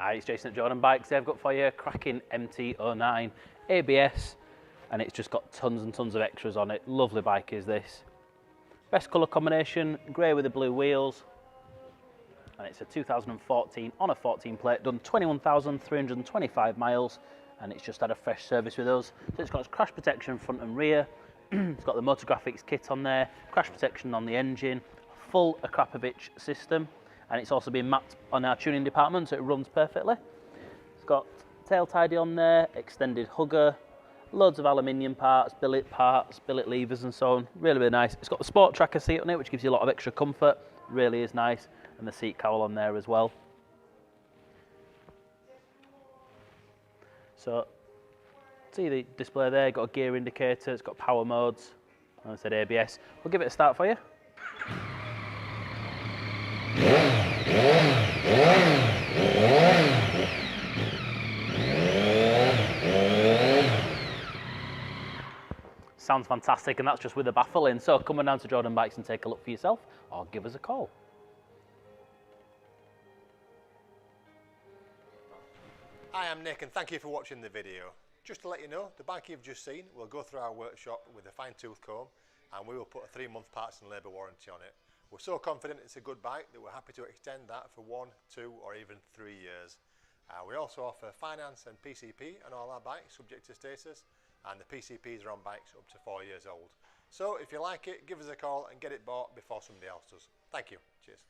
Hi, it's Jason at Jordan Bikes. I've got for you a cracking MT-09 ABS, and it's just got tons and tons of extras on it. Lovely bike is this. Best colour combination, grey with the blue wheels, and it's a 2014 on a 14 plate, done 21,325 miles, and it's just had a fresh service with us. So it's got its crash protection front and rear. It's got the moto graphics kit on there, crash protection on the engine, full Akrapovic system, and it's also been mapped on our tuning department, so it runs perfectly. It's got tail tidy on there, extended hugger, loads of aluminium parts, billet levers and so on. Really, really nice. It's got the sport tracker seat on it, which gives you a lot of extra comfort. Really is nice. And the seat cowl on there as well. So, see the display there, got a gear indicator, it's got power modes, and I said ABS. We'll give it a start for you. Sounds fantastic, and that's just with the baffle in. So come on down to Jordan Bikes and take a look for yourself, or give us a call. Hi, I'm Nick, and thank you for watching the video. Just to let you know, the bike you've just seen will go through our workshop with a fine-tooth comb, and we will put a 3-month parts and labour warranty on it. We're so confident it's a good bike that we're happy to extend that for 1, 2 or even 3 years. We also offer finance and PCP on all our bikes subject to status, and the PCPs are on bikes up to 4 years old. So if you like it, give us a call and get it bought before somebody else does. Thank you. Cheers.